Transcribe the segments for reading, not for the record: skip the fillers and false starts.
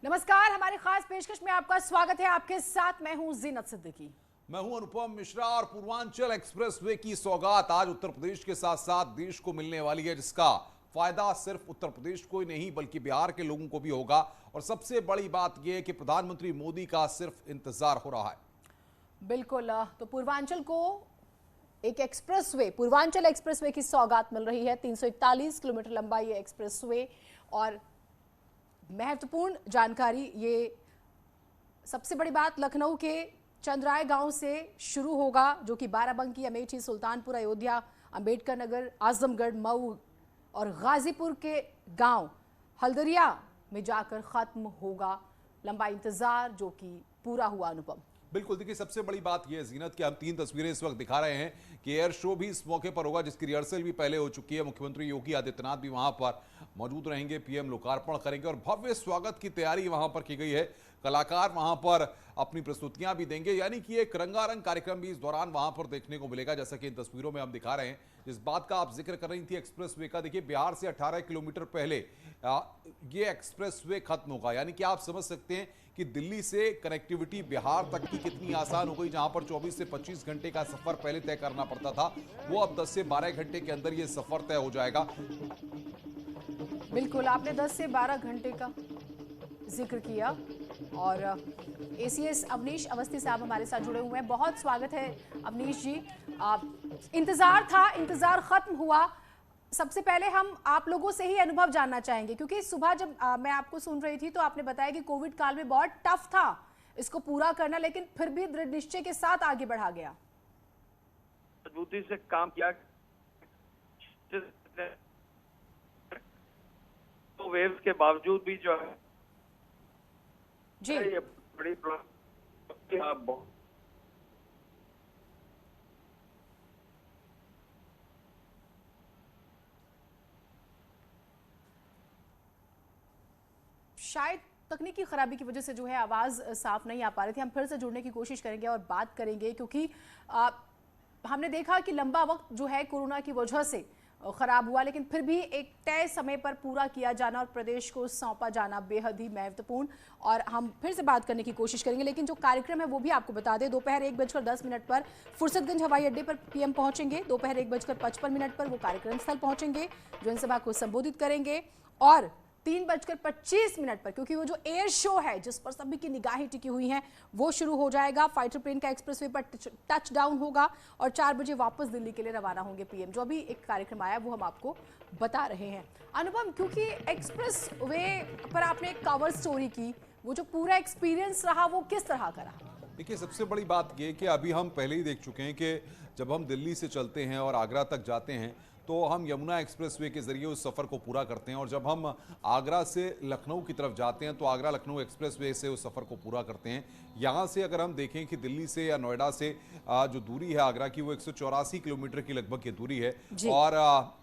नमस्कार, हमारी खास पेशकश में आपका स्वागत है। आपके साथ मैं हूं जीनत सिद्दीकी। मैं हूं अनुपम मिश्रा और पूर्वांचल एक्सप्रेसवे की सौगात आज उत्तर प्रदेश के साथ साथ देश को मिलने वाली है, जिसका फायदा सिर्फ उत्तर प्रदेश को ही नहीं बल्कि बिहार के लोगों को भी होगा। और सबसे बड़ी बात यह है कि प्रधानमंत्री मोदी का सिर्फ इंतजार हो रहा है। बिल्कुल, तो पूर्वांचल को एक एक्सप्रेसवे, पूर्वांचल एक्सप्रेसवे की सौगात मिल रही है। 341 किलोमीटर लंबा ये एक्सप्रेसवे और महत्वपूर्ण जानकारी, ये सबसे बड़ी बात लखनऊ के चंद्राय गांव से शुरू होगा, जो कि बाराबंकी, अमेठी, सुल्तानपुर, अयोध्या, अंबेडकर नगर, आजमगढ़, मऊ और गाजीपुर के गांव हल्दरिया में जाकर खत्म होगा। लंबा इंतजार जो कि पूरा हुआ। अनुपम, बिल्कुल, देखिए सबसे बड़ी बात यह है जीनत कि हम 3 तस्वीरें इस वक्त दिखा रहे हैं कि एयर शो भी इस मौके पर होगा, जिसकी रिहर्सल भी पहले हो चुकी है। मुख्यमंत्री योगी आदित्यनाथ भी वहां पर मौजूद रहेंगे, पीएम लोकार्पण करेंगे और भव्य स्वागत की तैयारी वहां पर की गई है। कलाकार वहां पर अपनी प्रस्तुतियां भी देंगे, यानी कि एक रंगारंग कार्यक्रम भी इस दौरान वहां पर देखने को मिलेगा। जैसा कि इन तस्वीरों में हम दिखा रहे हैं, जिस बात का आप जिक्र कर रही थी एक्सप्रेसवे का, देखिए बिहार से 18 किलोमीटर पहले ये एक्सप्रेसवे खत्म होगा। यानी कि आप समझ सकते हैं कि दिल्ली से कनेक्टिविटी बिहार तक की कितनी आसान हो गई। जहां पर 24 से 25 घंटे का सफर पहले तय करना पड़ता था, वो अब 10 से 12 घंटे के अंदर ये सफर तय हो जाएगा। बिल्कुल, आपने 10 से 12 घंटे का जिक्र किया और एसीएस अवनीश अवस्थी साहब हमारे साथ जुड़े हुए हैं। बहुत स्वागत है अवनीश जी। इंतजार था, इंतजार खत्म हुआ। सबसे पहले हम आप लोगों से ही अनुभव जानना चाहेंगे, क्योंकि सुबह जब मैं आपको सुन रही थी तो आपने बताया कि कोविड काल में बहुत टफ था इसको पूरा करना, लेकिन फिर भी दृढ़ निश्चय के साथ आगे बढ़ा गया, मजबूती से काम किया। तो वेव्स के बावजूद भी जो है जी, ये बड़ी शायद तकनीकी खराबी की वजह से जो है आवाज़ साफ नहीं आ पा रही थी। हम फिर से जुड़ने की कोशिश करेंगे और बात करेंगे, क्योंकि हमने देखा कि लंबा वक्त जो है कोरोना की वजह से खराब हुआ, लेकिन फिर भी एक तय समय पर पूरा किया जाना और प्रदेश को सौंपा जाना बेहद ही महत्वपूर्ण। और हम फिर से बात करने की कोशिश करेंगे, लेकिन जो कार्यक्रम है वो भी आपको बता दें। दोपहर 1:10 पर फुर्सतगंज हवाई अड्डे पर पीएम पहुंचेंगे। दोपहर 1:55 पर वो कार्यक्रम स्थल पहुंचेंगे, जनसभा को संबोधित करेंगे। और 3:25 पर, क्योंकि वो जो एयर शो है जिस पर सभी की निगाहें टिकी हुई हैं, वो शुरू हो जाएगा। फाइटर प्लेन का एक्सप्रेसवे पर टच डाउन होगा और 4 बजे वापस दिल्ली के लिए रवाना होंगे पीएम। जो अभी एक कार्यक्रम आया वो हम आपको बता रहे हैं। अनुपम, क्योंकि एक्सप्रेसवे पर आपने कवर स्टोरी की, वो जो पूरा एक्सपीरियंस रहा वो किस तरह का रहा? देखिए सबसे बड़ी बात ये कि अभी हम पहले ही देख चुके हैं कि जब हम दिल्ली से चलते हैं और आगरा तक जाते हैं तो हम यमुना एक्सप्रेसवे के जरिए उस सफ़र को पूरा करते हैं, और जब हम आगरा से लखनऊ की तरफ जाते हैं तो आगरा लखनऊ एक्सप्रेसवे से उस सफ़र को पूरा करते हैं। यहाँ से अगर हम देखें कि दिल्ली से या नोएडा से जो दूरी है आगरा की, वो 184 किलोमीटर की लगभग ये दूरी है, और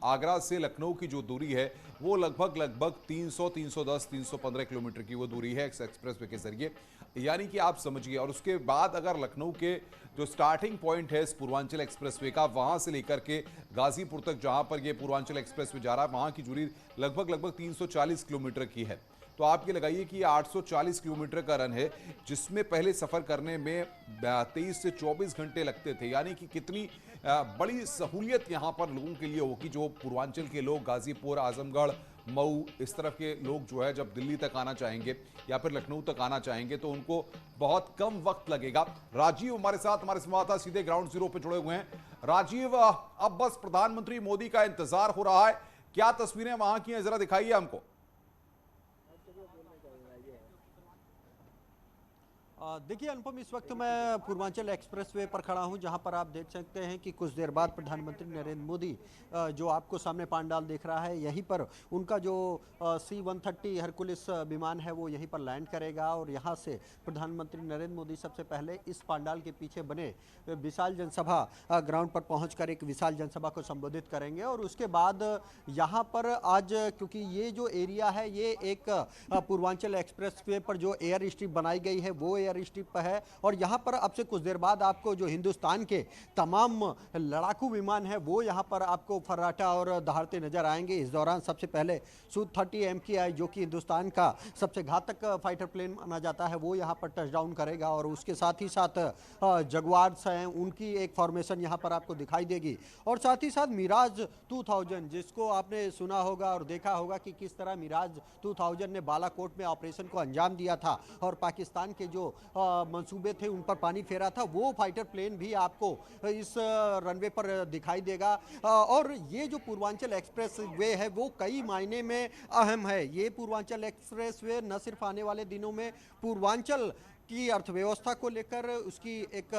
आगरा से लखनऊ की जो दूरी है वो लगभग 300, 310, 315 किलोमीटर की वो दूरी है एक्सप्रेसवे के जरिए। यानी कि आप समझिए, और उसके बाद अगर लखनऊ के जो स्टार्टिंग पॉइंट है इस पूर्वांचल एक्सप्रेसवे का, वहां से लेकर के गाजीपुर तक जहां पर ये पूर्वांचल एक्सप्रेसवे जा रहा है, वहां की दूरी लगभग 340 किलोमीटर की है। तो आप ये लगाइए कि 840 किलोमीटर का रन है, जिसमें पहले सफर करने में 23 से 24 घंटे लगते थे। यानी कि कितनी बड़ी सहूलियत यहाँ पर लोगों के लिए होगी, जो पूर्वांचल के लोग गाजीपुर, आजमगढ़, मऊ इस तरफ के लोग जो है जब दिल्ली तक आना चाहेंगे या फिर लखनऊ तक आना चाहेंगे तो उनको बहुत कम वक्त लगेगा। राजीव हमारे साथ, हमारे संवाददाता सीधे ग्राउंड जीरो पे जुड़े हुए हैं। राजीव, अब बस प्रधानमंत्री मोदी का इंतजार हो रहा है, क्या तस्वीरें वहां की हैं, जरा दिखाइए हमको। देखिए अनुपम, इस वक्त मैं पूर्वांचल एक्सप्रेसवे पर खड़ा हूं, जहां पर आप देख सकते हैं कि कुछ देर बाद प्रधानमंत्री नरेंद्र मोदी जो आपको सामने पांडाल दिख रहा है, यहीं पर उनका जो C-130 हरकुलिस विमान है वो यहीं पर लैंड करेगा। और यहां से प्रधानमंत्री नरेंद्र मोदी सबसे पहले इस पांडाल के पीछे बने विशाल जनसभा ग्राउंड पर पहुँच एक विशाल जनसभा को संबोधित करेंगे। और उसके बाद यहाँ पर आज, क्योंकि ये जो एरिया है ये एक पूर्वांचल एक्सप्रेसवे पर जो एयर स्ट्रिप बनाई गई है वो एयर स्ट्रिप है और यहाँ पर अब से कुछ देर बाद आपको जो हिंदुस्तान के तमाम लड़ाकू विमान है वो यहाँ पर आपको फर्राटा और दहाड़ते नजर आएंगे। इस दौरान सबसे पहले Su-30 MKI जो कि हिंदुस्तान का सबसे घातक फाइटर प्लेन माना जाता है वो यहाँ पर टचडाउन करेगा और उसके साथ ही साथ जगुआर्स हैं उनकी एक फॉर्मेशन यहाँ पर आपको दिखाई देगी और साथ ही साथ मिराज 2000 जिसको आपने सुना होगा और देखा होगा कि किस तरह मिराज 2000 ने बालाकोट में ऑपरेशन को अंजाम दिया था और पाकिस्तान के जो मंसूबे थे उन पर पानी फेरा था, वो फाइटर प्लेन भी आपको इस रनवे पर दिखाई देगा। और ये जो पूर्वांचल एक्सप्रेस वे है वो कई मायने में अहम है। ये पूर्वांचल एक्सप्रेस वे न सिर्फ आने वाले दिनों में पूर्वांचल की अर्थव्यवस्था को लेकर उसकी एक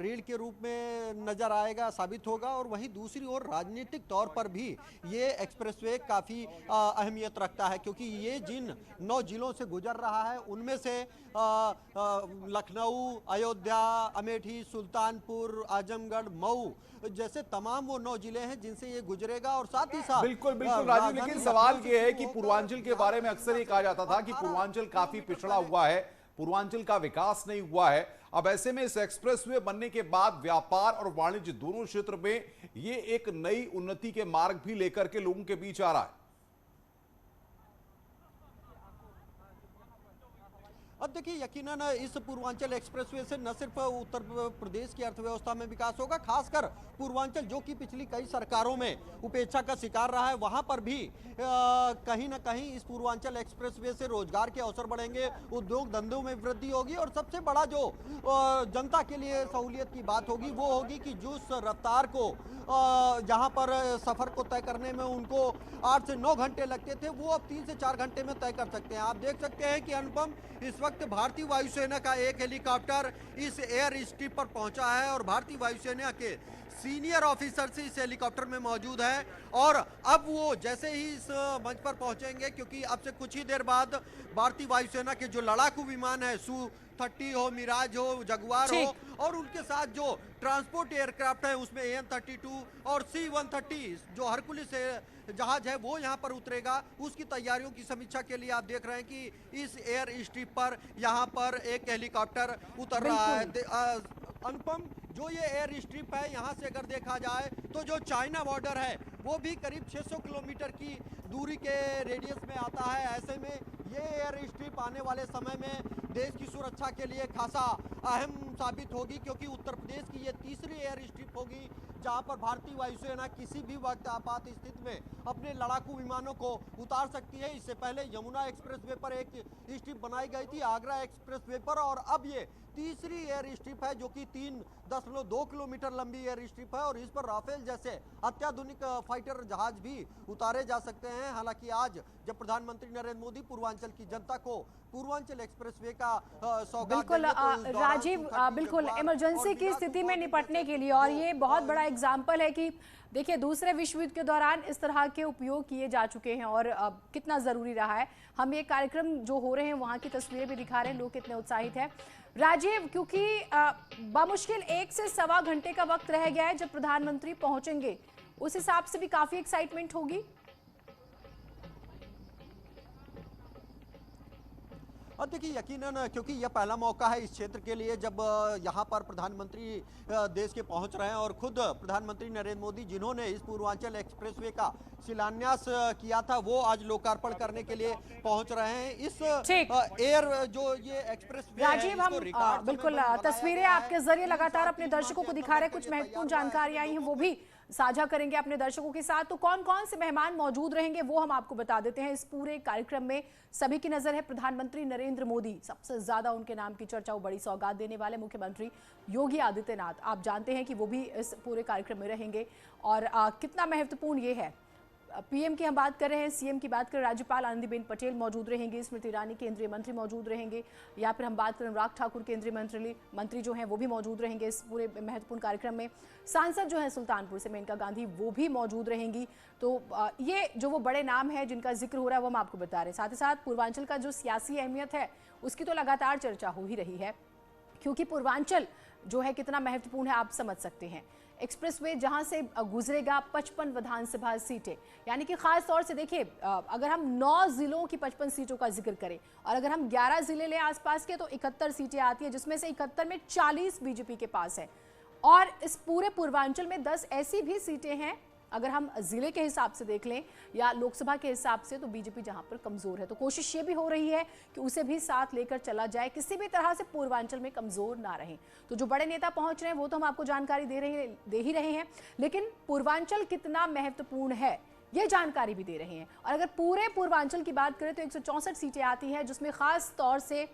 रीढ़ के रूप में नजर आएगा, साबित होगा और वहीं दूसरी ओर राजनीतिक तौर पर भी ये एक्सप्रेसवे काफ़ी अहमियत रखता है क्योंकि ये जिन 9 जिलों से गुजर रहा है उनमें से लखनऊ, अयोध्या, अमेठी, सुल्तानपुर, आजमगढ़, मऊ जैसे तमाम वो 9 जिले हैं जिनसे ये गुजरेगा और साथ ही साथ बिल्कुल बिल्कुल राजीव, लेकिन सवाल ये है कि पूर्वांचल के बारे में अक्सर ये कहा जाता था कि पूर्वांचल काफी पिछड़ा हुआ है, पूर्वांचल का विकास नहीं हुआ है। अब ऐसे में इस एक्सप्रेसवे बनने के बाद व्यापार और वाणिज्य दोनों क्षेत्र में ये एक नई उन्नति के मार्ग भी लेकर के लोगों के बीच आ रहा है। अब देखिए यकीनन इस पूर्वांचल एक्सप्रेसवे से न सिर्फ उत्तर प्रदेश की अर्थव्यवस्था में विकास होगा, खासकर पूर्वांचल जो कि पिछली कई सरकारों में उपेक्षा का शिकार रहा है वहां पर भी कहीं ना कहीं इस पूर्वांचल एक्सप्रेसवे से रोजगार के अवसर बढ़ेंगे, उद्योग धंधों में वृद्धि होगी और सबसे बड़ा जो जनता के लिए सहूलियत की बात होगी वो होगी कि जिस रफ्तार को जहां पर सफर को तय करने में उनको 8 से 9 घंटे लगते थे वो अब 3 से 4 घंटे में तय कर सकते हैं। आप देख सकते हैं कि अनुपम इस वक्त भारतीय वायुसेना का एक हेलीकॉप्टर इस एयर स्ट्रिप पर पहुंचा है और भारतीय वायुसेना के सीनियर ऑफिसर्स इस हेलीकॉप्टर में मौजूद है और अब वो जैसे ही इस मंच पर पहुंचेंगे क्योंकि अब से कुछ ही देर बाद भारतीय वायुसेना के जो लड़ाकू विमान है Su-30 हो, मिराज हो, जगुआर हो और उनके साथ जो ट्रांसपोर्ट एयरक्राफ्ट है उसमें AN-32 और C-130 जो हरकुलिस जहाज है वो यहाँ पर उतरेगा। उसकी तैयारियों की समीक्षा के लिए आप देख रहे हैं कि इस एयर स्ट्रिप पर यहाँ पर एक हेलीकॉप्टर उतर रहा है। अनुपम, जो ये एयर स्ट्रिप है यहाँ से अगर देखा जाए तो जो चाइना बॉर्डर है वो भी करीब 600 किलोमीटर की दूरी के रेडियस में आता है। ऐसे में ये एयर स्ट्रिप आने वाले समय में देश की सुरक्षा के लिए खासा अहम साबित होगी क्योंकि उत्तर प्रदेश की ये तीसरी एयर स्ट्रिप होगी जहां पर भारतीय वायुसेना किसी भी वक्त आपात स्थिति में अपने लड़ाकू विमानों को उतार सकती है। इससे पहले यमुना एक्सप्रेसवे पर एक स्ट्रिप बनाई गई थी आगरा एक्सप्रेसवे पर और अब ये तीसरी एयर स्ट्रिप है जो कि 3.2 किलोमीटर लंबी एयर स्ट्रिप है और इस पर राफेल जैसे अत्याधुनिक फाइटर जहाज भी उतारे जा सकते हैं। हालांकि आज जब प्रधानमंत्री नरेंद्र मोदी पूर्वांचल की जनता को पूर्वांचल एक्सप्रेसवे का सौगात बिल्कुल राजीव, बिल्कुल इमरजेंसी की स्थिति में निपटने के लिए और ये बहुत बड़ा एग्जाम्पल है कि देखिए दूसरे विश्व युद्ध के दौरान इस तरह के उपयोग किए जा चुके हैं और कितना ज़रूरी रहा है। हम ये कार्यक्रम जो हो रहे हैं वहाँ की तस्वीरें भी दिखा रहे हैं, लोग कितने उत्साहित हैं। राजीव, क्योंकि बामुश्किल 1 से सवा घंटे का वक्त रह गया है जब प्रधानमंत्री पहुंचेंगे, उस हिसाब से भी काफ़ी एक्साइटमेंट होगी। और देखिए यकीनन क्योंकि यह पहला मौका है इस क्षेत्र के लिए जब यहाँ पर प्रधानमंत्री देश के पहुँच रहे हैं और खुद प्रधानमंत्री नरेंद्र मोदी जिन्होंने इस पूर्वांचल एक्सप्रेसवे का शिलान्यास किया था वो आज लोकार्पण करने के लिए पहुँच रहे हैं। इस एयर जो ये एक्सप्रेसवे राजीव, हम बिल्कुल तस्वीरें आपके जरिए लगातार अपने दर्शकों को दिखा रहे हैं, कुछ महत्वपूर्ण जानकारी आई हैं वो भी साझा करेंगे अपने दर्शकों के साथ। तो कौन कौन से मेहमान मौजूद रहेंगे वो हम आपको बता देते हैं। इस पूरे कार्यक्रम में सभी की नजर है प्रधानमंत्री नरेंद्र मोदी, सबसे ज्यादा उनके नाम की चर्चा, वो बड़ी सौगात देने वाले मुख्यमंत्री योगी आदित्यनाथ, आप जानते हैं कि वो भी इस पूरे कार्यक्रम में रहेंगे और कितना महत्वपूर्ण ये है। पीएम की हम बात कर रहे हैं, सीएम की बात करें, राज्यपाल आनंदीबेन पटेल मौजूद रहेंगे, स्मृति ईरानी केंद्रीय मंत्री मौजूद रहेंगे, या फिर हम बात करें अनुराग ठाकुर केंद्रीय मंत्री जो हैं वो भी मौजूद रहेंगे इस पूरे महत्वपूर्ण कार्यक्रम में। सांसद जो है सुल्तानपुर से मेनका गांधी वो भी मौजूद रहेंगी। तो ये जो वो बड़े नाम है जिनका जिक्र हो रहा है वो हम आपको बता रहे हैं। साथ ही साथ पूर्वांचल का जो सियासी अहमियत है उसकी तो लगातार चर्चा हो ही रही है क्योंकि पूर्वांचल जो है कितना महत्वपूर्ण है आप समझ सकते हैं। एक्सप्रेसवे जहां से गुजरेगा 55 विधानसभा सीटें, यानी कि खास तौर से देखिए अगर हम 9 जिलों की 55 सीटों का जिक्र करें और अगर हम 11 जिले लें आसपास के तो 71 सीटें आती है, जिसमें से 71 में 40 बीजेपी के पास है। और इस पूरे पूर्वांचल में 10 ऐसी भी सीटें हैं, अगर हम जिले के हिसाब से देख लें या लोकसभा के हिसाब से, तो बीजेपी जहां पर कमजोर है। तो कोशिश ये भी हो रही है कि उसे भी साथ लेकर चला जाए, किसी भी तरह से पूर्वांचल में कमजोर ना रहे। तो जो बड़े नेता पहुंच रहे हैं वो तो हम आपको जानकारी दे ही रहे हैं, लेकिन पूर्वांचल कितना महत्वपूर्ण है ये जानकारी भी दे रहे हैं। और अगर पूरे पूर्वांचल की बात करें तो 164 सीटें आती हैं, जिसमें खास तौर से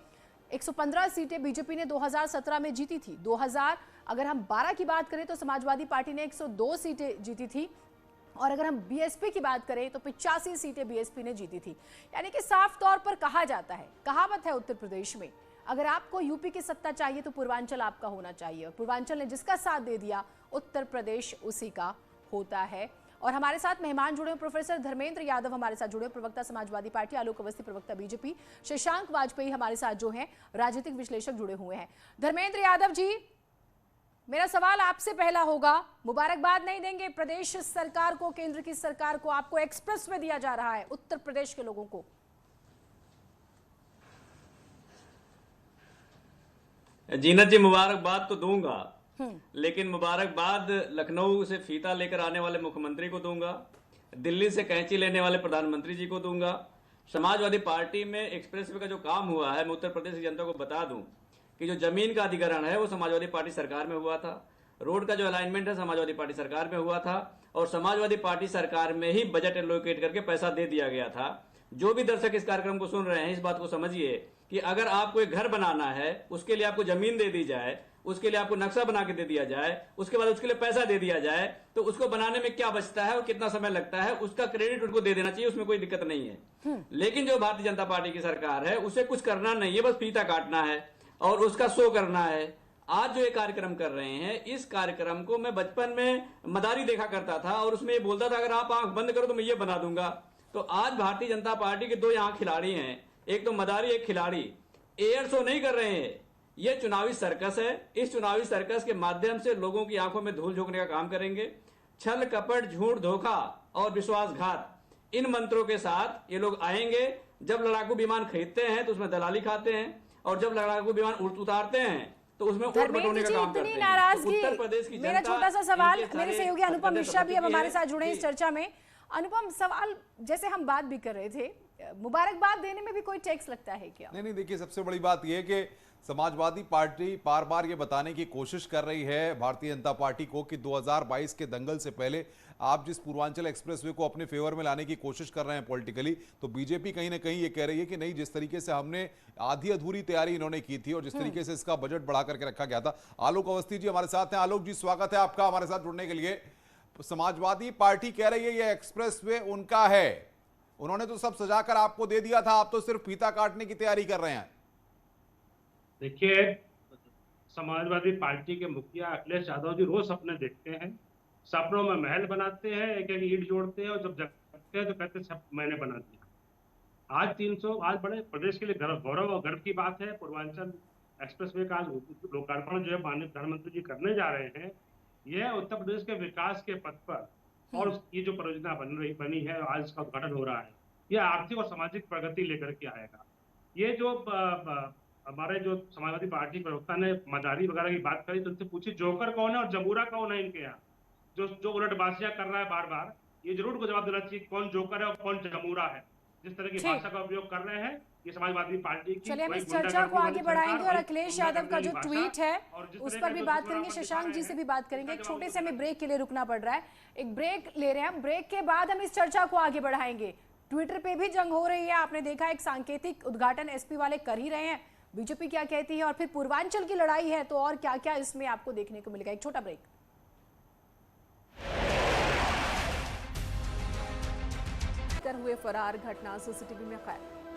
115 सीटें बीजेपी ने 2017 में जीती थी। 2012 की बात करें तो समाजवादी पार्टी ने 102 सीटें जीती थी, और अगर हम बीएसपी की बात करें तो 85 सीटें बीएसपी ने जीती थी। यानी कि साफ तौर पर कहा जाता है, कहावत है उत्तर प्रदेश में, अगर आपको यूपी की सत्ता चाहिए तो पूर्वांचल आपका होना चाहिए, और पूर्वांचल ने जिसका साथ दे दिया उत्तर प्रदेश उसी का होता है। और हमारे साथ मेहमान जुड़े हैं, प्रोफेसर धर्मेंद्र यादव हमारे साथ जुड़े, प्रवक्ता समाजवादी पार्टी, आलोक अवस्थी प्रवक्ता बीजेपी, शशांक वाजपेयी हमारे साथ जो हैं राजनीतिक विश्लेषक जुड़े हुए हैं। धर्मेंद्र यादव जी, मेरा सवाल आपसे पहला होगा, मुबारकबाद नहीं देंगे प्रदेश सरकार को, केंद्र की सरकार को, आपको एक्सप्रेस वे दिया जा रहा है उत्तर प्रदेश के लोगों को? जीनत जी, मुबारकबाद तो दूंगा, लेकिन मुबारकबाद लखनऊ से फीता लेकर आने वाले मुख्यमंत्री को दूंगा, दिल्ली से कैंची लेने वाले प्रधानमंत्री जी को दूंगा। समाजवादी पार्टी में एक्सप्रेसवे का जो काम हुआ है, मैं उत्तर प्रदेश की जनता को बता दूं कि जो जमीन का अधिग्रहण है वो समाजवादी पार्टी सरकार में हुआ था, रोड का जो अलाइनमेंट है समाजवादी पार्टी सरकार में हुआ था, और समाजवादी पार्टी सरकार में ही बजट एलोकेट करके पैसा दे दिया गया था। जो भी दर्शक इस कार्यक्रम को सुन रहे हैं, इस बात को समझिए कि अगर आपको एक घर बनाना है, उसके लिए आपको जमीन दे दी जाए, उसके लिए आपको नक्शा बना के दे दिया जाए, उसके बाद उसके लिए पैसा दे दिया जाए, तो उसको बनाने में क्या बचता है और कितना समय लगता है, उसका क्रेडिट उनको दे देना चाहिए, उसमें कोई दिक्कत नहीं है। लेकिन जो भारतीय जनता पार्टी की सरकार है उसे कुछ करना नहीं है, बस फीता काटना है और उसका शो करना है। आज जो ये कार्यक्रम कर रहे हैं, इस कार्यक्रम को मैं बचपन में मदारी देखा करता था और उसमें ये बोलता था अगर आप आंख बंद करो तो मैं ये बना दूंगा। तो आज भारतीय जनता पार्टी के दो यहाँ खिलाड़ी हैं, एक तो मदारी, एक खिलाड़ी। एयर शो नहीं कर रहे हैं, ये चुनावी सर्कस है। इस चुनावी सर्कस के माध्यम से लोगों की आंखों में धूल झोंकने का काम करेंगे। छल कपट, झूठ, धोखा और विश्वासघात, इन मंत्रों के साथ ये लोग आएंगे। जब लड़ाकू विमान खरीदते हैं तो उसमें दलाली खाते हैं, और जब लड़ाकू विमान उतारते हैं तो उसमें वोट बटोरने का काम करते हैं। नाराजगी, उत्तर प्रदेश की मेरा छोटा सा सवाल, मेरे सहयोगी अनुपम मिश्रा भी अब हमारे साथ जुड़े हैं इस चर्चा में। अनुपम, सवाल जैसे हम बात भी कर रहे थे, मुबारकबाद देने में भी कोई टैक्स लगता है क्या? नहीं, देखिए सबसे बड़ी बात यह है कि समाजवादी पार्टी बार बार ये बताने की कोशिश कर रही है भारतीय जनता पार्टी को कि 2022 के दंगल से पहले आप जिस पूर्वांचल एक्सप्रेसवे को अपने फेवर में लाने की कोशिश कर रहे हैं पॉलिटिकली, तो बीजेपी कहीं ना कहीं ये कह रही है कि नहीं, जिस तरीके से हमने आधी अधूरी तैयारी इन्होंने की थी और जिस तरीके से इसका बजट बढ़ा करके रखा गया था। आलोक अवस्थी जी हमारे साथ हैं। आलोक जी, स्वागत है आपका हमारे साथ जुड़ने के लिए। समाजवादी पार्टी कह रही है ये एक्सप्रेसवे उनका है, उन्होंने तो सब सजाकर आपको दे दिया था, आप तो सिर्फ फीता काटने की तैयारी कर रहे हैं। देखिए, समाजवादी पार्टी के मुखिया अखिलेश यादव जी रोज सपने देखते हैं, सपनों में महल बनाते हैं, एक एक ईंट जोड़ते हैं और जब जगते हैं तो कहते हैं सब मैंने बना दिया। आज बड़े प्रदेश के लिए गौरव और गर्व की बात है। पूर्वांचल एक्सप्रेसवे का लोकार्पण जो है माननीय प्रधानमंत्री जी करने जा रहे हैं, यह उत्तर प्रदेश के विकास के पथ पर, और ये जो परियोजना बनी है, आज इसका उद्घाटन हो रहा है, यह आर्थिक और सामाजिक प्रगति लेकर के आएगा। ये जो हमारे जो समाजवादी पार्टी प्रवक्ता ने मदारी वगैरह की बात करी, तो उनसे पूछी जोकर कौन है और जमूरा कौन है इनके यहाँ, जो उलटबाजियां कर रहा है बार बार, ये जरूर को जवाब देना चाहिए कौन जोकर है और कौन जमूरा है। जिस तरह की भाषा का उपयोग कर रहे हैं ये समाजवादी पार्टी की। चलिए हम इस चर्चा को आगे बढ़ाएंगे और अखिलेश यादव का जो ट्वीट है उस पर भी बात करेंगे, शशांक जी से भी बात करेंगे। एक छोटे से हमें ब्रेक के लिए रुकना पड़ रहा है, एक ब्रेक ले रहे हैं हम, ब्रेक के बाद हम इस चर्चा को आगे बढ़ाएंगे। ट्विटर पे भी जंग हो रही है, आपने देखा एक सांकेतिक उद्घाटन एसपी वाले कर ही रहे हैं, बीजेपी क्या कहती है, और फिर पूर्वांचल की लड़ाई है, तो और क्या क्या इसमें आपको देखने को मिलेगा। एक छोटा ब्रेक। हुए फरार, घटना सीसीटीवी में कैद।